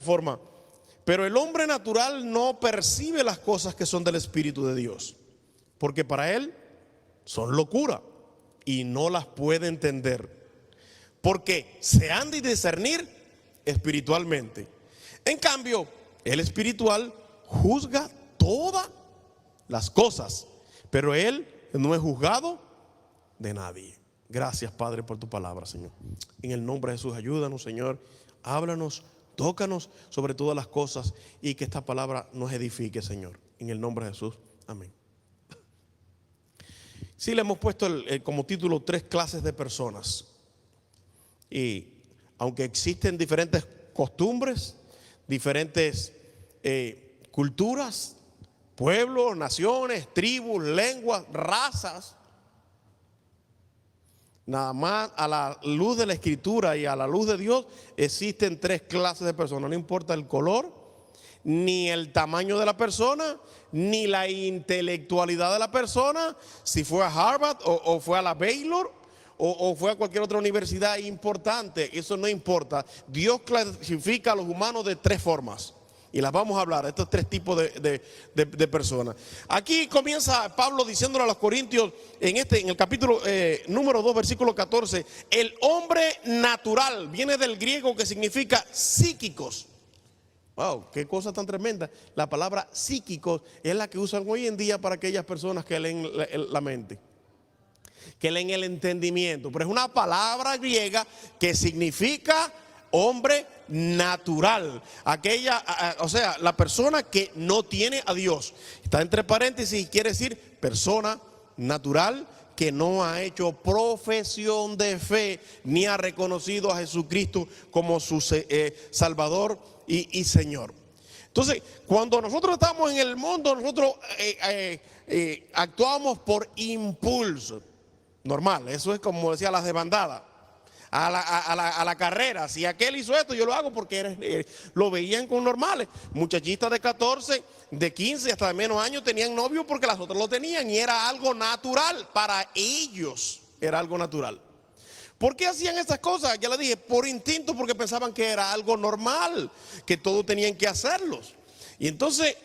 forma. Pero el hombre natural no percibe las cosas que son del Espíritu de Dios, porque para él son locura y no las puede entender, porque se han de discernir espiritualmente. En cambio, el espiritual juzga todas las cosas, pero él no es juzgado de nadie. Gracias, Padre, por tu palabra, Señor. En el nombre de Jesús, ayúdanos, Señor. Háblanos, tócanos sobre todas las cosas y que esta palabra nos edifique, Señor. En el nombre de Jesús, amén. Sí, le hemos puesto como título 3 clases de personas. Y aunque existen diferentes costumbres, diferentes culturas, pueblos, naciones, tribus, lenguas, razas, nada más a la luz de la Escritura y a la luz de Dios existen 3 clases de personas. No importa el color, ni el tamaño de la persona, ni la intelectualidad de la persona, si fue a Harvard o fue a la Baylor o fue a cualquier otra universidad importante. Eso no importa. Dios clasifica a los humanos de 3 formas. Y las vamos a hablar, estos 3 tipos de personas. Aquí comienza Pablo diciéndole a los corintios, en el capítulo número 2, versículo 14, el hombre natural, viene del griego que significa psíquicos. Wow, qué cosa tan tremenda. La palabra psíquicos es la que usan hoy en día para aquellas personas que leen la mente, que leen el entendimiento. Pero es una palabra griega que significa hombre natural, o sea, la persona que no tiene a Dios. Está entre paréntesis y quiere decir persona natural que no ha hecho profesión de fe ni ha reconocido a Jesucristo como su Salvador y Señor. Entonces, cuando nosotros estamos en el mundo, nosotros actuamos por impulso. Normal, eso es como decía las de bandada. A la carrera, si aquel hizo esto, yo lo hago porque lo veían con normales. Muchachitas de 14, de 15, hasta de menos años tenían novio porque las otras lo tenían y era algo natural. Para ellos era algo natural. ¿Por qué hacían esas cosas? Ya le dije, por instinto, porque pensaban que era algo normal, que todos tenían que hacerlos. Y entonces,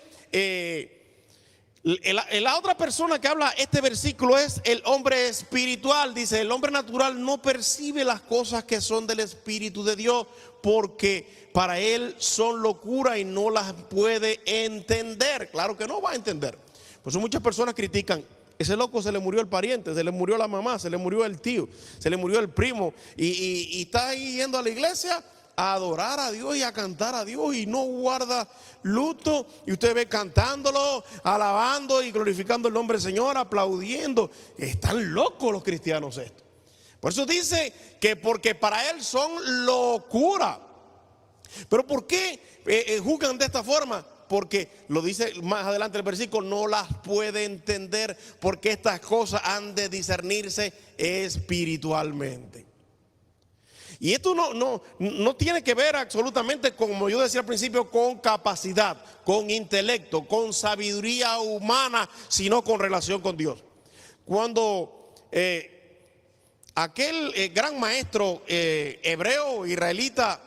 la otra persona que habla este versículo es el hombre espiritual. Dice, el hombre natural no percibe las cosas que son del Espíritu de Dios, porque para él son locura y no las puede entender. Claro que no va a entender. Por eso muchas personas critican, ese loco se le murió el pariente, se le murió la mamá, se le murió el tío, se le murió el primo y está ahí yendo a la iglesia a adorar a Dios y a cantar a Dios y no guarda luto, y usted ve cantándolo, alabando y glorificando el nombre del Señor, aplaudiendo. Están locos los cristianos esto. Por eso dice que porque para él son locura. Pero ¿por qué juzgan de esta forma? Porque lo dice más adelante el versículo, no las puede entender, porque estas cosas han de discernirse espiritualmente. Y esto no tiene que ver absolutamente, como yo decía al principio, con capacidad, con intelecto, con sabiduría humana, sino con relación con Dios. Cuando aquel gran maestro hebreo, israelita,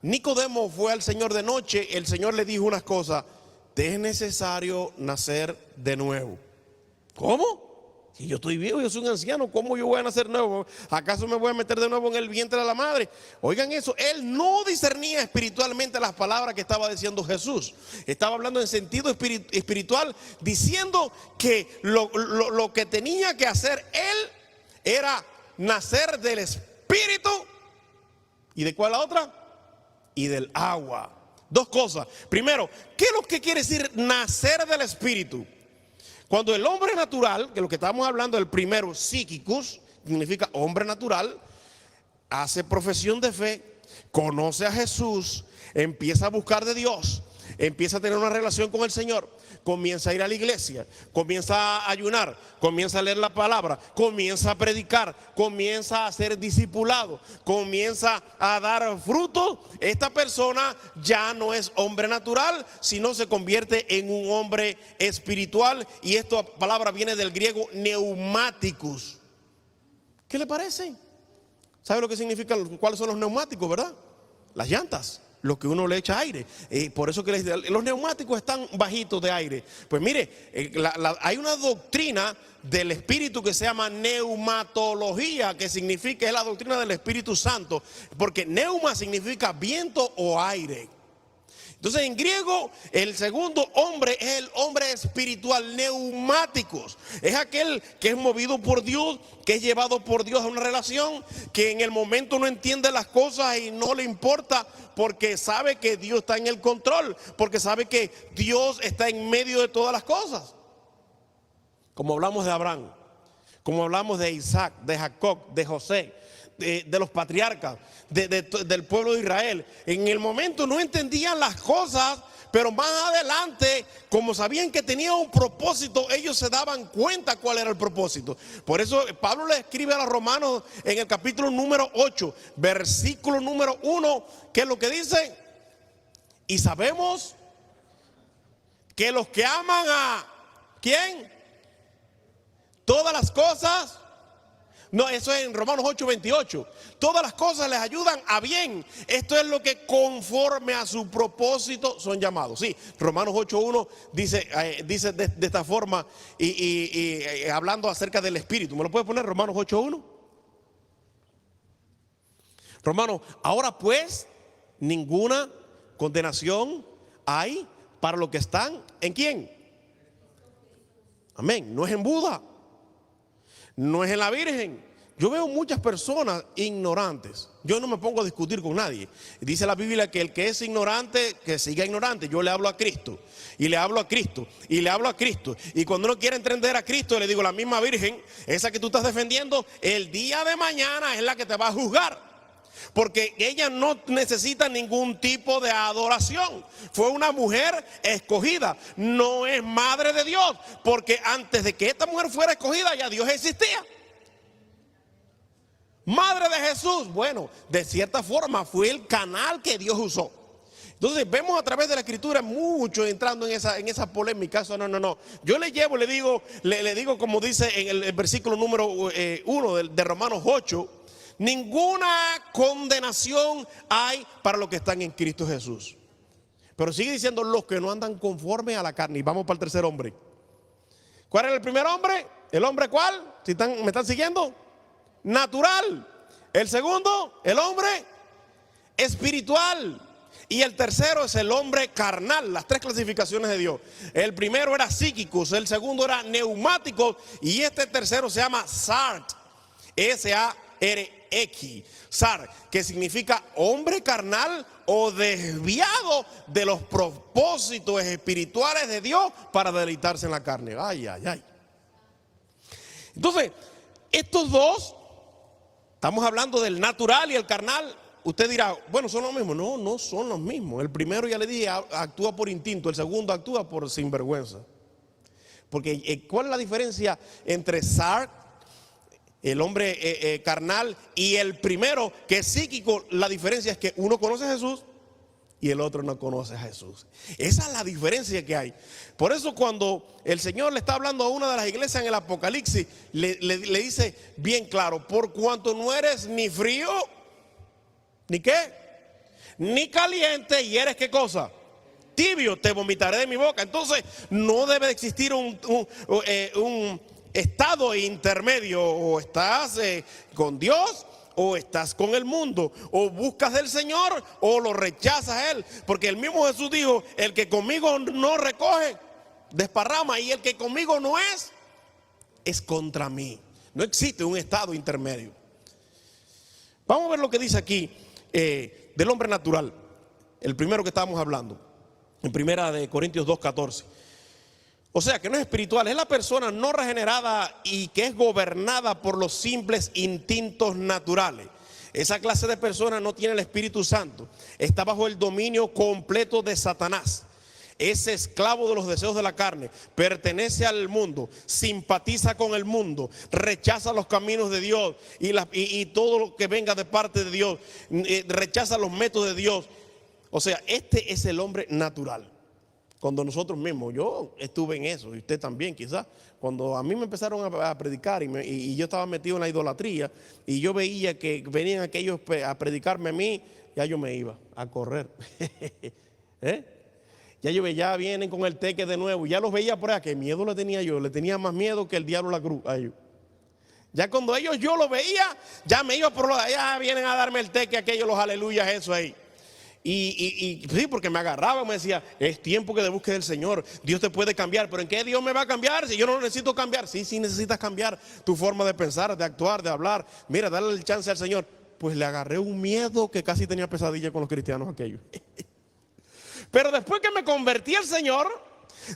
Nicodemo fue al Señor de noche, el Señor le dijo unas cosas: te es necesario nacer de nuevo. ¿Cómo? Si yo estoy viejo, yo soy un anciano, ¿cómo yo voy a nacer nuevo? ¿Acaso me voy a meter de nuevo en el vientre de la madre? Oigan eso, él no discernía espiritualmente las palabras que estaba diciendo Jesús. Estaba hablando en sentido espiritual, diciendo que lo que tenía que hacer él era nacer del Espíritu. ¿Y de cuál la otra? Y del agua. 2 cosas. Primero, ¿qué es lo que quiere decir nacer del Espíritu? Cuando el hombre natural, que es lo que estamos hablando, el primero, psíquicus, significa hombre natural, hace profesión de fe, conoce a Jesús, empieza a buscar de Dios, empieza a tener una relación con el Señor, comienza a ir a la iglesia, comienza a ayunar, comienza a leer la palabra, comienza a predicar, comienza a ser discipulado, comienza a dar fruto. Esta persona ya no es hombre natural, sino se convierte en un hombre espiritual. Y esta palabra viene del griego neumáticos. ¿Qué le parece? ¿Sabe lo que significan? ¿Cuáles son los neumáticos, verdad? Las llantas. lo que uno le echa aire. Por eso que los neumáticos están bajitos de aire. Pues mire, hay una doctrina del Espíritu que se llama neumatología, que significa, es la doctrina del Espíritu Santo, porque neuma significa viento o aire. Entonces en griego el segundo hombre es el hombre espiritual, neumáticos. Es aquel que es movido por Dios, que es llevado por Dios a una relación, que en el momento no entiende las cosas y no le importa, porque sabe que Dios está en el control, porque sabe que Dios está en medio de todas las cosas. Como hablamos de Abraham, como hablamos de Isaac, de Jacob, de José, de los patriarcas, del pueblo de Israel. En el momento no entendían las cosas, pero más adelante, como sabían que tenía un propósito, ellos se daban cuenta cuál era el propósito. Por eso Pablo le escribe a los romanos en el capítulo número 8, versículo número 1, que es lo que dice: y sabemos que los que aman a ¿quién? Todas las cosas. No, eso es en Romanos 8:28. Todas las cosas les ayudan a bien. Esto es lo que conforme a su propósito son llamados. Sí, Romanos 8:1 dice de esta forma y hablando acerca del Espíritu. ¿Me lo puede poner? Romanos 8:1. Romanos, ahora pues, ninguna condenación hay para los que están ¿en quién? Amén. No es en Buda, no es en la Virgen. Yo veo muchas personas ignorantes. Yo no me pongo a discutir con nadie. Dice la Biblia que el que es ignorante, que siga ignorante. Yo le hablo a Cristo, y le hablo a Cristo, y le hablo a Cristo. Y cuando uno quiere entender a Cristo, le digo: la misma Virgen, esa que tú estás defendiendo, el día de mañana es la que te va a juzgar. Porque ella no necesita ningún tipo de adoración. Fue una mujer escogida. No es madre de Dios, porque antes de que esta mujer fuera escogida, ya Dios existía. Madre de Jesús, bueno, de cierta forma fue el canal que Dios usó. Entonces vemos a través de la Escritura mucho entrando en esa polémica. Eso no. Yo le llevo, le digo como dice en el versículo número 1 de Romanos 8: ninguna condenación hay para los que están en Cristo Jesús. Pero sigue diciendo: los que no andan conforme a la carne. Y vamos para el tercer hombre. ¿Cuál era el primer hombre? ¿El hombre cuál? ¿Me están siguiendo? Natural. El segundo, el hombre espiritual. Y el tercero es el hombre carnal. Las tres clasificaciones de Dios. El primero era psíquicos, el segundo era neumáticos, y este tercero se llama Sart. S-A-R-X, Sar, que significa hombre carnal o desviado de los propósitos espirituales de Dios para deleitarse en la carne. Ay. Entonces, estos dos, estamos hablando del natural y el carnal. Usted dirá: bueno, son los mismos. No son los mismos. El primero, ya le dije, actúa por instinto. El segundo actúa por sinvergüenza. Porque ¿cuál es la diferencia entre Sar, el hombre carnal, y el primero, que es psíquico? La diferencia es que uno conoce a Jesús y el otro no conoce a Jesús. Esa es la diferencia que hay. Por eso cuando el Señor le está hablando a una de las iglesias en el Apocalipsis, le dice bien claro: por cuanto no eres ni frío, ni qué, ni caliente, y eres ¿qué cosa? Tibio, te vomitaré de mi boca. Entonces no debe existir un estado intermedio. O estás con Dios o estás con el mundo. O buscas del Señor o lo rechazas a Él. Porque el mismo Jesús dijo: el que conmigo no recoge, desparrama, y el que conmigo no es contra mí. No existe un estado intermedio. Vamos a ver lo que dice aquí del hombre natural. El primero que estábamos hablando, en primera de Corintios 2:14. O sea que no es espiritual, es la persona no regenerada y que es gobernada por los simples instintos naturales. Esa clase de persona no tiene el Espíritu Santo, está bajo el dominio completo de Satanás. Es esclavo de los deseos de la carne, pertenece al mundo, simpatiza con el mundo, rechaza los caminos de Dios y todo lo que venga de parte de Dios, rechaza los métodos de Dios. O sea, este es el hombre natural. Cuando nosotros mismos, yo estuve en eso, y usted también quizás, cuando a mí me empezaron a predicar y yo estaba metido en la idolatría, y yo veía que venían aquellos a predicarme a mí ya yo me iba a correr. Ya vienen con el teque de nuevo. Ya los veía por allá. ¿Qué miedo le tenía yo? Le tenía más miedo que el diablo a la cruz a ellos. Ya cuando yo lo veía, ya me iba por los allá, vienen a darme el teque, aquellos, los aleluyas, eso ahí. Y sí, porque me agarraba, me decía, es tiempo que te busques del Señor. Dios te puede cambiar, pero ¿en qué Dios me va a cambiar si yo no necesito cambiar? Sí, necesitas cambiar tu forma de pensar, de actuar, de hablar. Mira, dale el chance al Señor. Pues le agarré un miedo que casi tenía pesadilla con los cristianos aquellos. Pero después que me convertí al Señor,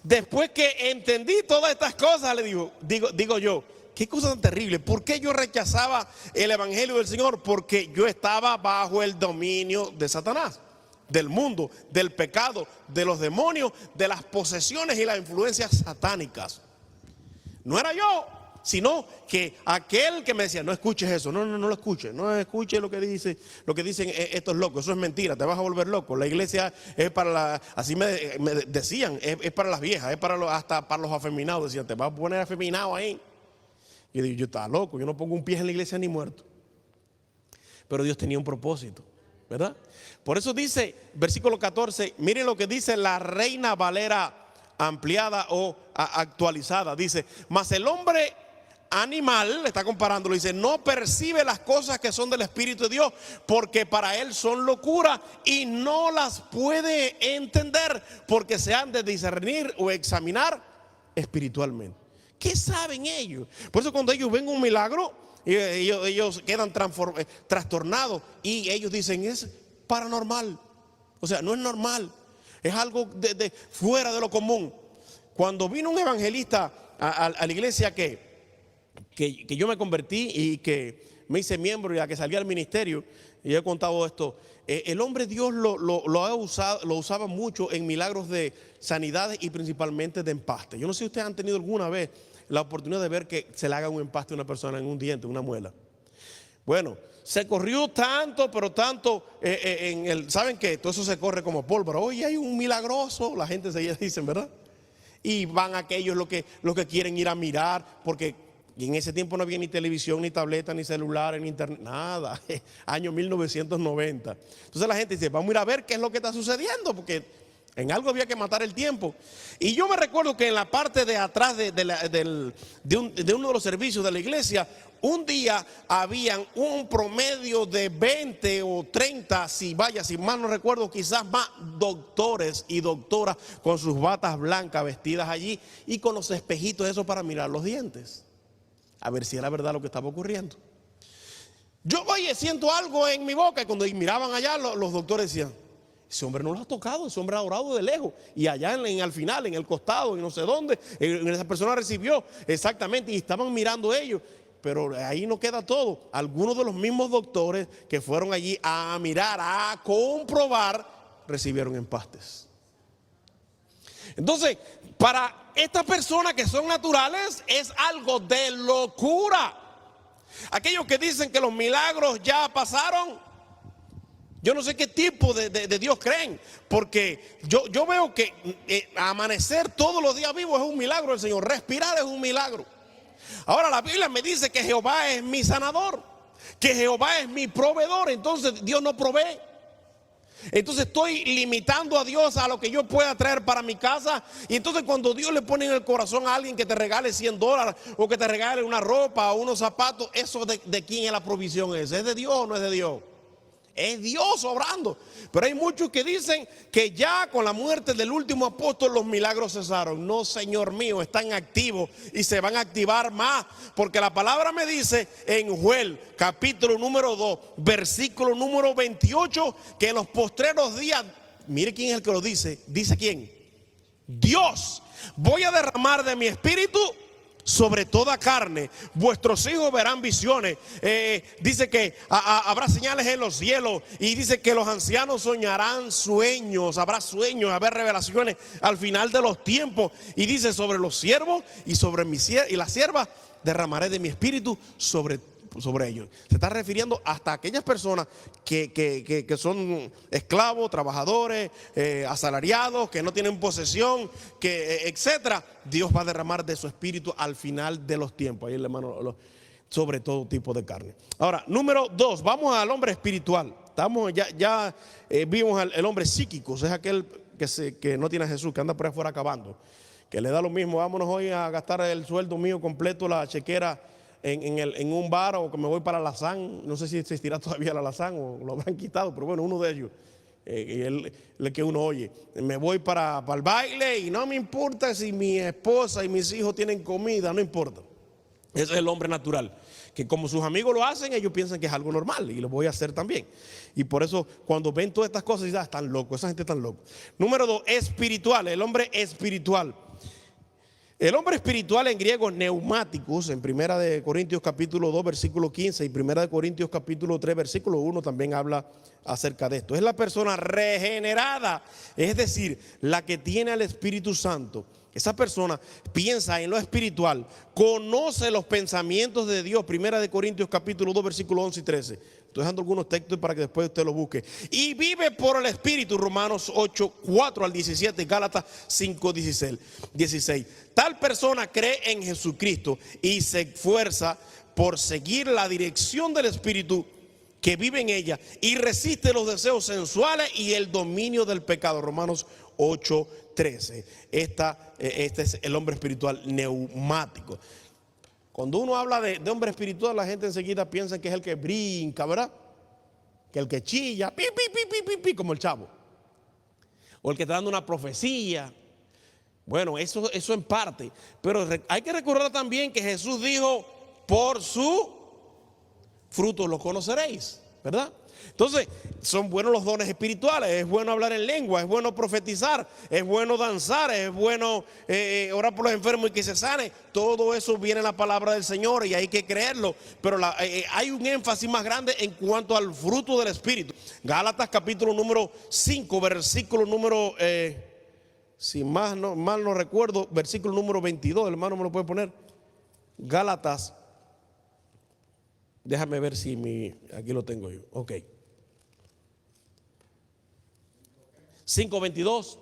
después que entendí todas estas cosas, le digo yo, qué cosa tan terrible. ¿Por qué yo rechazaba el evangelio del Señor? Porque yo estaba bajo el dominio de Satanás, del mundo, del pecado, de los demonios, de las posesiones y las influencias satánicas. No era yo, sino que aquel que me decía, no escuches eso, no lo escuches, no escuches lo que dicen estos locos, eso es mentira, te vas a volver loco. La iglesia es para así me decían, es para las viejas, es hasta para los afeminados, decían, te vas a poner afeminado ahí. Y yo digo, yo estaba loco, yo no pongo un pie en la iglesia ni muerto. Pero Dios tenía un propósito, ¿verdad? Por eso dice, versículo 14, miren lo que dice la Reina Valera ampliada o actualizada. Dice, mas el hombre animal, le está comparándolo, dice, no percibe las cosas que son del Espíritu de Dios, porque para él son locura y no las puede entender, porque se han de discernir o examinar espiritualmente. ¿Qué saben ellos? Por eso cuando ellos ven un milagro, ellos quedan trastornados y ellos dicen, es paranormal. O sea, no es normal, es algo de fuera de lo común. Cuando vino un evangelista a la iglesia que yo me convertí y que me hice miembro y a que salí al ministerio, y he contado esto, el hombre Dios lo usaba mucho en milagros de sanidades y principalmente de empaste. Yo no sé si ustedes han tenido alguna vez la oportunidad de ver que se le haga un empaste a una persona en un diente, una muela. Bueno, se corrió tanto, pero tanto, ¿saben qué? Todo eso se corre como pólvora. Oye, hay un milagroso, la gente se dicen, ¿verdad? Y van aquellos los que quieren ir a mirar, porque en ese tiempo no había ni televisión, ni tableta, ni celular, ni internet, nada. Año 1990. Entonces la gente dice, vamos a ir a ver qué es lo que está sucediendo, porque en algo había que matar el tiempo. Y yo me recuerdo que en la parte de atrás de uno de los servicios de la iglesia, un día habían un promedio de 20 o 30, si mal no recuerdo, quizás más, doctores y doctoras con sus batas blancas vestidas allí y con los espejitos eso para mirar los dientes, a ver si era verdad lo que estaba ocurriendo. Yo, oye, siento algo en mi boca, y cuando miraban allá los doctores decían, ese hombre no lo ha tocado, ese hombre ha orado de lejos. Y allá al final, en el costado, en no sé dónde, esa persona recibió exactamente y estaban mirando ellos. Pero ahí no queda todo. Algunos de los mismos doctores que fueron allí a mirar, a comprobar, recibieron empastes. Entonces, para estas personas que son naturales es algo de locura. Aquellos que dicen que los milagros ya pasaron, yo no sé qué tipo de Dios creen, porque yo veo que amanecer todos los días vivo es un milagro del Señor, respirar es un milagro. Ahora la Biblia me dice que Jehová es mi sanador, que Jehová es mi proveedor, entonces Dios no provee. Entonces estoy limitando a Dios a lo que yo pueda traer para mi casa. Y entonces cuando Dios le pone en el corazón a alguien que te regale $100 o que te regale una ropa o unos zapatos, ¿eso de quién es la provisión? ¿Es de Dios o no es de Dios? Es Dios obrando. Pero hay muchos que dicen que ya con la muerte del último apóstol los milagros cesaron. No, Señor mío, están activos y se van a activar más. Porque la palabra me dice en Joel capítulo número 2 versículo número 28 que en los postreros días, mire quién es el que lo dice. ¿Dice quién? Dios. Voy a derramar de mi espíritu sobre toda carne, vuestros hijos verán visiones. Dice que habrá señales en los cielos. Y dice que los ancianos soñarán sueños. Habrá sueños, habrá revelaciones al final de los tiempos. Y dice sobre los siervos y sobre y las siervas derramaré de mi espíritu sobre ellos. Se está refiriendo hasta aquellas personas que son esclavos, trabajadores, asalariados, que no tienen posesión, etcétera. Dios va a derramar de su espíritu al final de los tiempos. Ahí el hermano, sobre todo tipo de carne. Ahora, número 2, vamos al hombre espiritual. Vimos el hombre psíquico, es aquel que no tiene a Jesús, que anda por ahí afuera acabando, que le da lo mismo, vámonos hoy a gastar el sueldo mío completo, la chequera en un bar, o que me voy para Lazán. No sé si existirá todavía la Lazán o lo habrán quitado, pero bueno, uno de ellos, el que uno oye, me voy para el baile y no me importa si mi esposa y mis hijos tienen comida, no importa. Ese es el hombre natural, que como sus amigos lo hacen, ellos piensan que es algo normal y lo voy a hacer también. Y por eso cuando ven todas estas cosas dicen, están locos, esa gente está loca. Número 2, espiritual, el hombre espiritual. El hombre espiritual en griego, neumáticos, en 1 de Corintios capítulo 2 versículo 15 y 1 de Corintios capítulo 3 versículo 1 también habla acerca de esto. Es la persona regenerada, es decir, la que tiene al Espíritu Santo. Esa persona piensa en lo espiritual, conoce los pensamientos de Dios. 1 de Corintios capítulo 2 versículo 11 y 13. Estoy dejando algunos textos para que después usted lo busque. Y vive por el Espíritu, Romanos 8, 4 al 17, Gálatas 5, 16. Tal persona cree en Jesucristo y se esfuerza por seguir la dirección del Espíritu que vive en ella y resiste los deseos sensuales y el dominio del pecado. Romanos 8, 13. Este es el hombre espiritual neumático. Cuando uno habla de hombre espiritual, la gente enseguida piensa que es el que brinca, ¿verdad? Que el que chilla, pi, pi, pi, pi, pi, pi, como el chavo. O el que está dando una profecía. Bueno, eso en parte. Pero hay que recordar también que Jesús dijo, por su fruto los conoceréis, ¿verdad? Entonces, son buenos los dones espirituales, es bueno hablar en lengua, es bueno profetizar, es bueno danzar, es bueno orar por los enfermos y que se sane. Todo eso viene en la palabra del Señor y hay que creerlo, pero hay un énfasis más grande en cuanto al fruto del Espíritu. Gálatas capítulo número 5, versículo número, si mal no recuerdo, versículo número 22, hermano, ¿me lo puede poner? Gálatas, déjame ver si aquí lo tengo yo, ok. 5:22.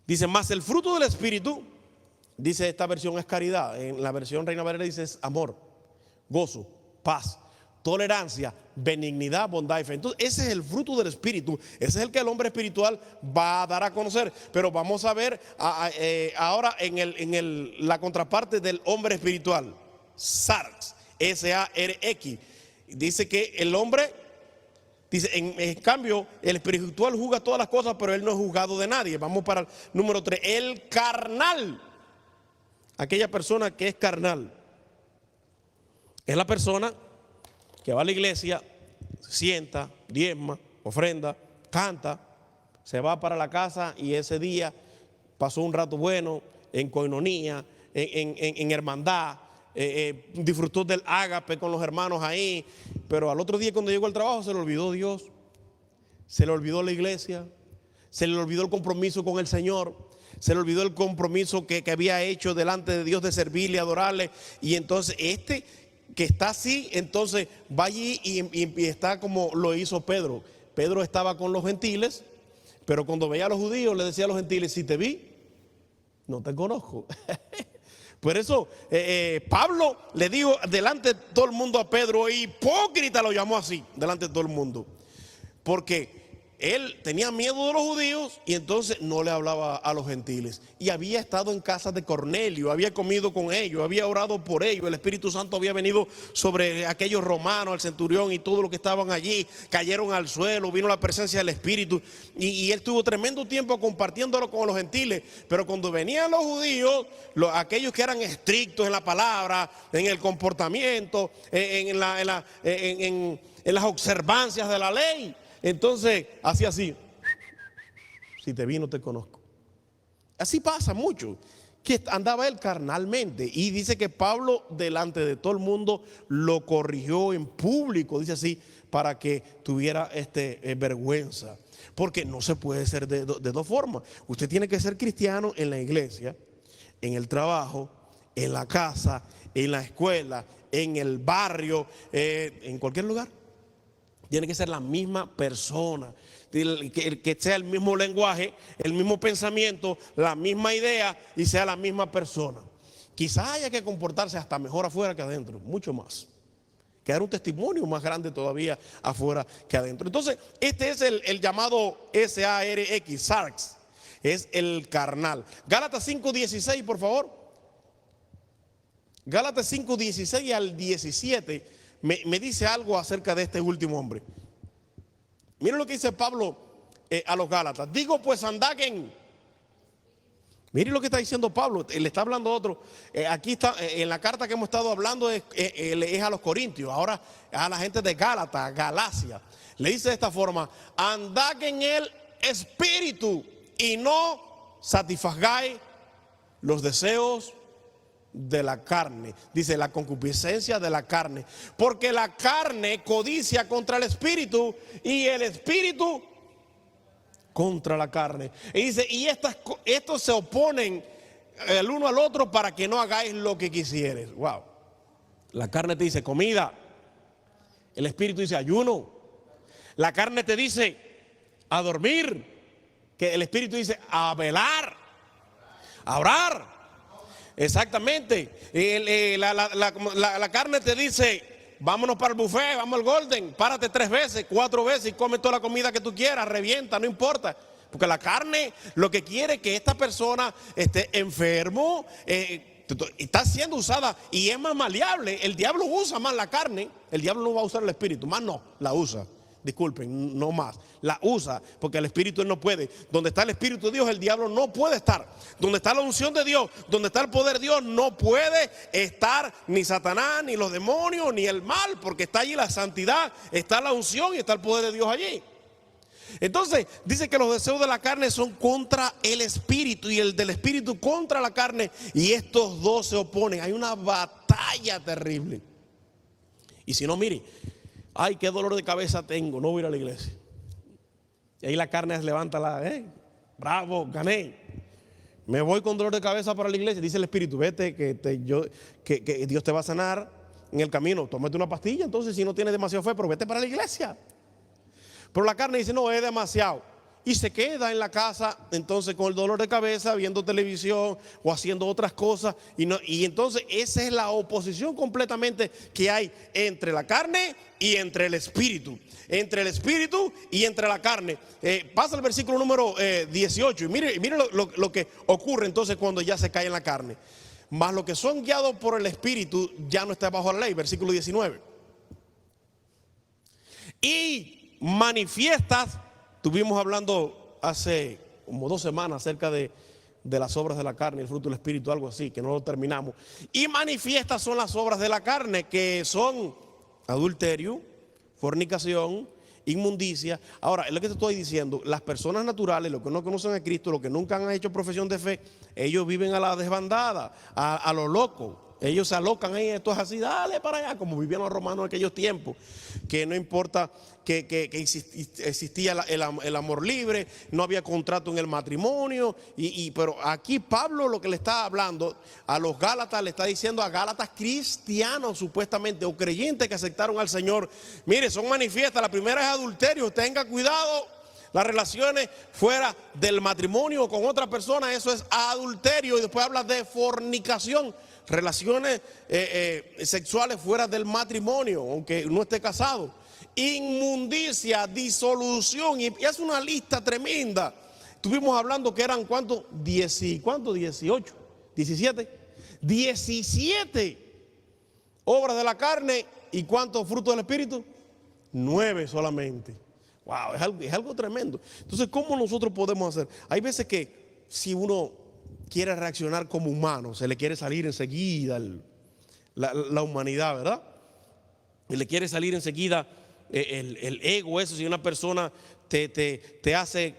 Dice, más el fruto del Espíritu, dice esta versión es caridad, en la versión Reina Valera dice es amor, gozo, paz, tolerancia, benignidad, bondad y fe. Entonces ese es el fruto del Espíritu, ese es el que el hombre espiritual va a dar a conocer. Pero vamos a ver ahora en la contraparte del hombre espiritual, Sarx, S-A-R-X. Dice que el hombre, dice, en cambio, el espiritual juzga todas las cosas, pero él no es juzgado de nadie. Vamos para el número 3, el carnal. Aquella persona que es carnal es la persona que va a la iglesia, sienta, diezma, ofrenda, canta, se va para la casa y ese día pasó un rato bueno en coinonía, en hermandad, disfrutó del ágape con los hermanos ahí, pero al otro día cuando llegó al trabajo se le olvidó Dios, se le olvidó la iglesia, se le olvidó el compromiso con el Señor, se le olvidó el compromiso que había hecho delante de Dios de servirle, adorarle. Y entonces que está así, entonces va allí y está como lo hizo Pedro. Pedro estaba con los gentiles, pero cuando veía a los judíos le decía a los gentiles, si te vi, no te conozco. Por eso Pablo le dijo delante de todo el mundo a Pedro, hipócrita, lo llamó así, delante de todo el mundo, porque él tenía miedo de los judíos y entonces no le hablaba a los gentiles. Y había estado en casa de Cornelio, había comido con ellos, había orado por ellos. El Espíritu Santo había venido sobre aquellos romanos, el centurión y todo lo que estaban allí. Cayeron al suelo, vino la presencia del Espíritu. Y él tuvo tremendo tiempo compartiéndolo con los gentiles. Pero cuando venían los judíos, aquellos que eran estrictos en la palabra, en el comportamiento, en las observancias de la ley, entonces hacía así, si te vi no te conozco. Así pasa mucho, que andaba él carnalmente. Y dice que Pablo delante de todo el mundo lo corrigió en público, dice así, para que tuviera vergüenza. Porque no se puede ser de dos formas. Usted tiene que ser cristiano en la iglesia, en el trabajo, en la casa, en la escuela, en el barrio, en cualquier lugar. Tiene que ser la misma persona, que sea el mismo lenguaje, el mismo pensamiento, la misma idea y sea la misma persona. Quizás haya que comportarse hasta mejor afuera que adentro, mucho más. Que dar un testimonio más grande todavía afuera que adentro. Entonces, este es el llamado S-A-R-X, sarx, es el carnal. Gálatas 5:16, por favor. Gálatas 5:16 al 17 me dice algo acerca de este último hombre. Miren lo que dice Pablo a los Gálatas. Digo, pues andad en... Miren lo que está diciendo Pablo, le está hablando a otro. Aquí está, en la carta que hemos estado hablando es a los Corintios, ahora a la gente de Gálatas, Galacia. Le dice de esta forma: andad en el espíritu y no satisfagáis los deseos de la carne. Dice, la concupiscencia de la carne. Porque la carne codicia contra el espíritu y el espíritu contra la carne. Y dice, y estos se oponen el uno al otro para que no hagáis lo que quisieres. Wow. La carne te dice comida, el espíritu dice ayuno. La carne te dice a dormir, que el espíritu dice a velar, a orar. Exactamente. La carne te dice, vámonos para el buffet, vamos al Golden, párate 3 veces, 4 veces y come toda la comida que tú quieras, revienta, no importa. Porque la carne lo que quiere es que esta persona esté enfermo, está siendo usada y es más maleable. El diablo usa más la carne, el diablo no va a usar el espíritu, más no, la usa. Disculpen, no más, la usa porque el espíritu él no puede. Donde está el espíritu de Dios, el diablo no puede estar. Donde está la unción de Dios, donde está el poder de Dios, no puede estar ni Satanás, ni los demonios, ni el mal, porque está allí la santidad, está la unción y está el poder de Dios allí. Entonces dice que los deseos de la carne son contra el espíritu y el del espíritu contra la carne, y estos dos se oponen. Hay una batalla terrible. Y si no, mire, ay, qué dolor de cabeza tengo, no voy a ir a la iglesia. Y ahí la carne se levanta, bravo, gané. Me voy con dolor de cabeza para la iglesia. Dice el espíritu, vete que Dios te va a sanar en el camino. Tómate una pastilla, entonces, si no tienes demasiado fe, pero vete para la iglesia. Pero la carne dice, no, es demasiado. Y se queda en la casa, entonces, con el dolor de cabeza, viendo televisión o haciendo otras cosas. Y entonces esa es la oposición completamente que hay entre la carne y entre el espíritu. Entre el espíritu y entre la carne. Pasa el versículo número 18 y mire lo que ocurre entonces cuando ya se cae en la carne. Mas los que son guiados por el espíritu ya no está bajo la ley, versículo 19. Y manifiestas, estuvimos hablando hace como 2 semanas acerca de las obras de la carne, el fruto del espíritu, algo así, que no lo terminamos. Y manifiestas son las obras de la carne, que son adulterio, fornicación, inmundicia. Ahora, es lo que te estoy diciendo, las personas naturales, los que no conocen a Cristo, los que nunca han hecho profesión de fe, ellos viven a la desbandada, a lo loco. Ellos se alocan ahí, esto es así, dale para allá, como vivían los romanos en aquellos tiempos, que no importa que existía el amor libre, no había contrato en el matrimonio, pero aquí Pablo lo que le está hablando a los Gálatas, le está diciendo a Gálatas cristianos supuestamente, o creyentes que aceptaron al Señor, mire, son manifiestas. La primera es adulterio, tenga cuidado. Las relaciones fuera del matrimonio con otra persona, eso es adulterio. Y después habla de fornicación, relaciones sexuales fuera del matrimonio, aunque no esté casado. Inmundicia, disolución, y hace una lista tremenda. Estuvimos hablando que eran ¿cuántos? 18, 17 obras de la carne. ¿Y cuántos frutos del espíritu? 9 solamente. Wow, es algo tremendo. Entonces, ¿cómo nosotros podemos hacer? Hay veces que si uno quiere reaccionar como humano, se le quiere salir enseguida la humanidad, ¿verdad? Y le quiere salir enseguida el ego, eso. Si una persona te hace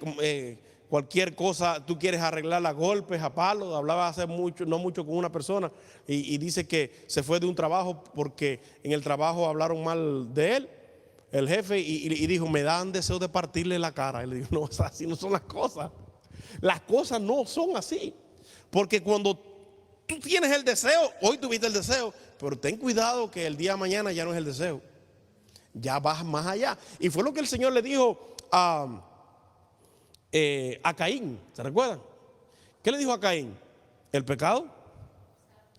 cualquier cosa, tú quieres arreglarla a golpes, a palos. Hablaba hace mucho, no mucho, con una persona y dice que se fue de un trabajo porque en el trabajo hablaron mal de él, el jefe, y dijo, me dan deseo de partirle la cara. Y le dijo, no, así no son las cosas. Las cosas no son así. Porque cuando tú tienes el deseo, hoy tuviste el deseo, pero ten cuidado que el día de mañana ya no es el deseo. Ya vas más allá. Y fue lo que el Señor le dijo a Caín. ¿Se recuerdan? ¿Qué le dijo a Caín? El pecado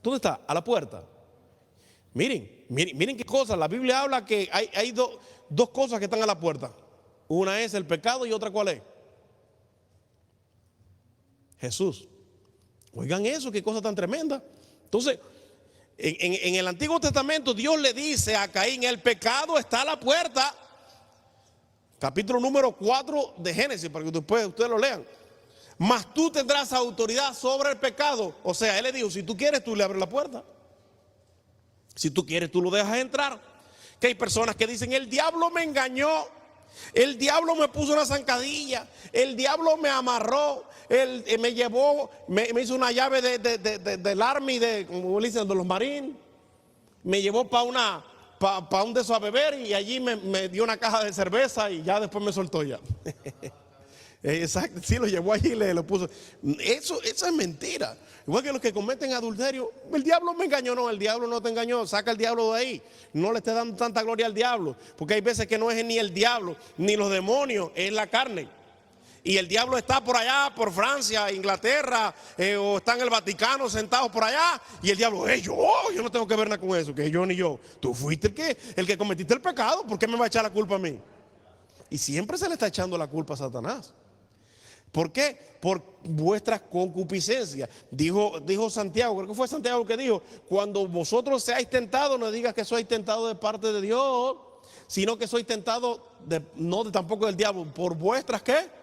¿Dónde está? A la puerta. Miren qué cosa. La Biblia habla que hay dos cosas que están a la puerta. Una es el pecado y otra ¿cuál es? Jesús. Oigan eso, qué cosa tan tremenda. Entonces, en el Antiguo Testamento Dios le dice a Caín, el pecado está a la puerta. Capítulo número 4 de Génesis, para que después ustedes lo lean. Mas tú tendrás autoridad sobre el pecado. O sea, él le dijo, si tú quieres, tú le abres la puerta. Si tú quieres, tú lo dejas entrar. Que hay personas que dicen, el diablo me engañó, el diablo me puso una zancadilla, el diablo me amarró, él me llevó, me hizo una llave del army, como dicen, de los marines. Me llevó para un de esos a beber y allí me dio una caja de cerveza y ya después me soltó ya. Exacto, sí, lo llevó allí y le puso. Eso es mentira. Igual que los que cometen adulterio, el diablo me engañó. No, el diablo no te engañó. Saca el diablo de ahí. No le estés dando tanta gloria al diablo, porque hay veces que no es ni el diablo ni los demonios, es la carne. Y el diablo está por allá, por Francia, Inglaterra, o está en el Vaticano sentado por allá. Y el diablo, yo no tengo que ver nada con eso, que yo ni yo. Tú fuiste el que cometiste el pecado, ¿por qué me va a echar la culpa a mí? Y siempre se le está echando la culpa a Satanás. ¿Por qué? Por vuestras concupiscencias. Dijo Santiago, creo que fue Santiago que dijo, cuando vosotros seáis tentados, no digas que sois tentados de parte de Dios, sino que sois tentados, tampoco del diablo, por vuestras, ¿qué?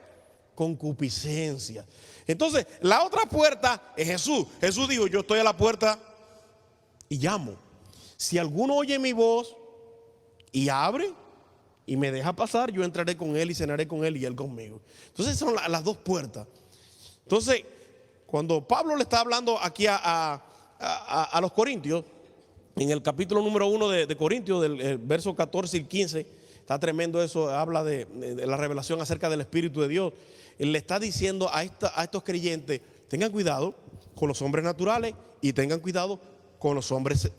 Concupiscencias. Entonces, la otra puerta es Jesús. Jesús dijo, yo estoy a la puerta y llamo. Si alguno oye mi voz y abre y me deja pasar, yo entraré con él y cenaré con él y él conmigo. Entonces son las dos puertas. Entonces, cuando Pablo le está hablando aquí a los corintios, en el capítulo número 1 de Corintios, del verso 14 y 15, está tremendo eso, habla de la revelación acerca del Espíritu de Dios. Él le está diciendo a estos creyentes, tengan cuidado con los hombres naturales y tengan cuidado con los hombres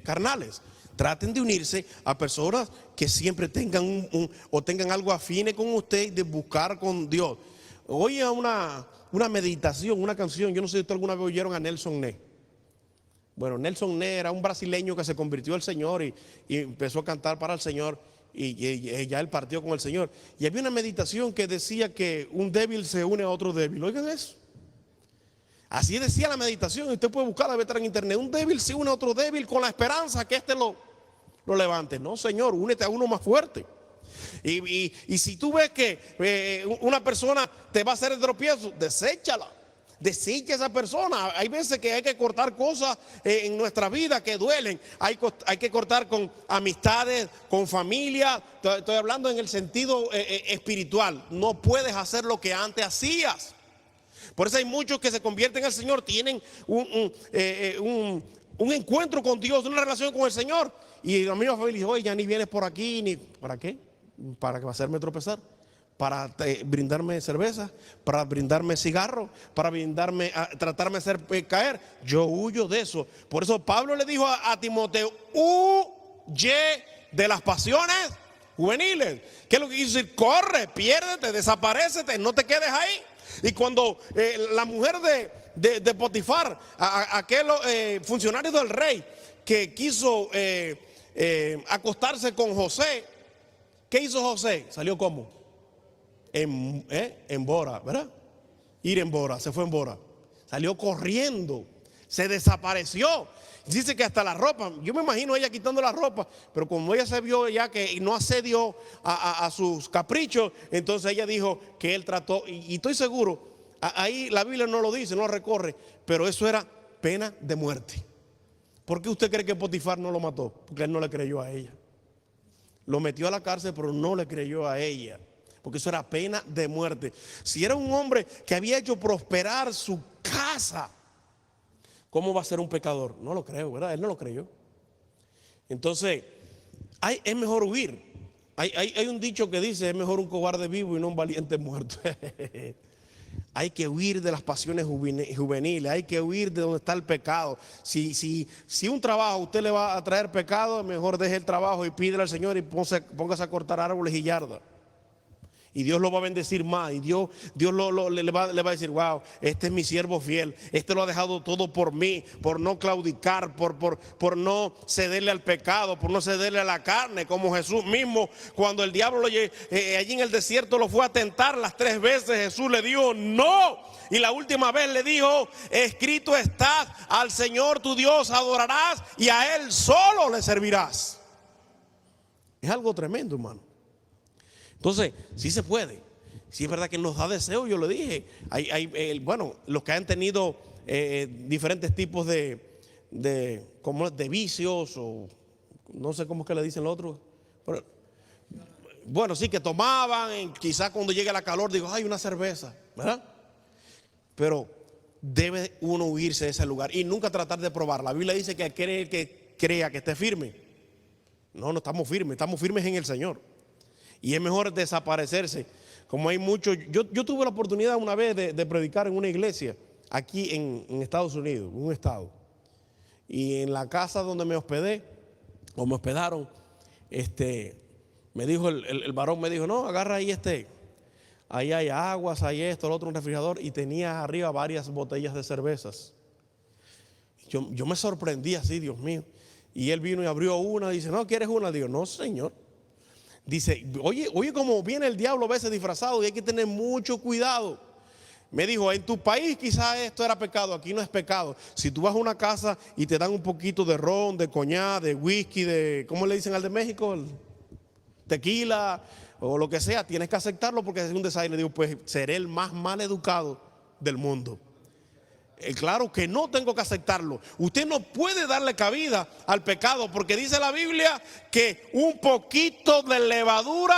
carnales. Traten de unirse a personas que siempre tengan o tengan algo afine con usted, de buscar con Dios. Oye una meditación, una canción, yo no sé si ustedes alguna vez oyeron a Nelson Ned. Bueno, Nelson Ned era un brasileño que se convirtió al Señor y empezó a cantar para el Señor y ya él partió con el Señor. Y había una meditación que decía que un débil se une a otro débil. Oigan eso. Así decía la meditación, usted puede buscarla, debe estar en internet. Un débil se une a otro débil con la esperanza que éste lo levante. No, Señor, únete a uno más fuerte. Y si tú ves que una persona te va a hacer el tropiezo, deséchala. Desecha a esa persona. Hay veces que hay que cortar cosas en nuestra vida que duelen. Hay que cortar con amistades, con familia. Estoy hablando en el sentido espiritual. No puedes hacer lo que antes hacías. Por eso hay muchos que se convierten al Señor, tienen un encuentro con Dios, una relación con el Señor. Y la misma familia dice, oye, ya ni vienes por aquí, ni ¿para qué? Para hacerme tropezar, para brindarme cerveza, para brindarme cigarro, para tratarme de hacer caer. Yo huyo de eso. Por eso Pablo le dijo a Timoteo, huye de las pasiones juveniles. ¿Qué es lo que quiso decir? Corre, piérdete, desaparécete, no te quedes ahí. Y cuando la mujer de Potifar, aquel funcionario del rey que quiso acostarse con José, ¿qué hizo José? Salió como en Bora, ¿verdad? Ir en Bora, se fue en Bora. Salió corriendo, se desapareció. Dice que hasta la ropa, yo me imagino ella quitando la ropa, pero como ella se vio ya que no accedió a sus caprichos, entonces ella dijo que él trató, y estoy seguro, ahí la Biblia no lo dice, no lo recorre, pero eso era pena de muerte. ¿Por qué usted cree que Potifar no lo mató? Porque él no le creyó a ella. Lo metió a la cárcel, pero no le creyó a ella, porque eso era pena de muerte. Si era un hombre que había hecho prosperar su casa, ¿cómo va a ser un pecador? No lo creo, ¿verdad? Él no lo creyó. Entonces, es mejor huir. Hay un dicho que dice, es mejor un cobarde vivo y no un valiente muerto. Hay que huir de las pasiones juveniles, hay que huir de donde está el pecado. Si un trabajo usted le va a traer pecado, mejor deje el trabajo y pídele al Señor y póngase a cortar árboles y yardas. Y Dios lo va a bendecir más. Y Dios le va a decir, wow, este es mi siervo fiel. Este lo ha dejado todo por mí, por no claudicar, por no cederle al pecado, por no cederle a la carne. Como Jesús mismo, cuando el diablo allí en el desierto lo fue a tentar las 3 veces, Jesús le dijo no. Y la última vez le dijo, escrito está, al Señor tu Dios adorarás y a Él solo le servirás. Es algo tremendo, hermano. Entonces, sí se puede. Sí es verdad que nos da deseo, yo lo dije. Bueno, los que han tenido diferentes tipos de vicios, o no sé cómo es que le dicen los otros. Pero, bueno, sí, que tomaban, quizás cuando llegue la calor, digo, ay, una cerveza, ¿verdad? Pero debe uno huirse de ese lugar y nunca tratar de probar. La Biblia dice que aquel que crea que esté firme. No estamos firmes en el Señor. Y es mejor desaparecerse. Como hay muchos, yo tuve la oportunidad una vez de predicar en una iglesia aquí en Estados Unidos, en un estado. Y en la casa donde me hospedé, o me hospedaron, me dijo el varón, me dijo, no, agarra ahí ahí hay aguas, hay esto, el otro, un refrigerador, y tenía arriba varias botellas de cervezas. Yo me sorprendí así, Dios mío. Y él vino y abrió una y dice, no, ¿quieres una? Digo, no, señor. Dice, oye cómo viene el diablo a veces disfrazado y hay que tener mucho cuidado. Me dijo, en tu país quizás esto era pecado, aquí no es pecado. Si tú vas a una casa y te dan un poquito de ron, de coñac, de whisky, ¿cómo le dicen al de México? El tequila o lo que sea, tienes que aceptarlo porque es un desayuno. Le digo, pues seré el más mal educado del mundo. Claro que no tengo que aceptarlo. Usted no puede darle cabida al pecado porque dice la Biblia que un poquito de levadura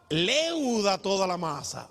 leuda toda la masa.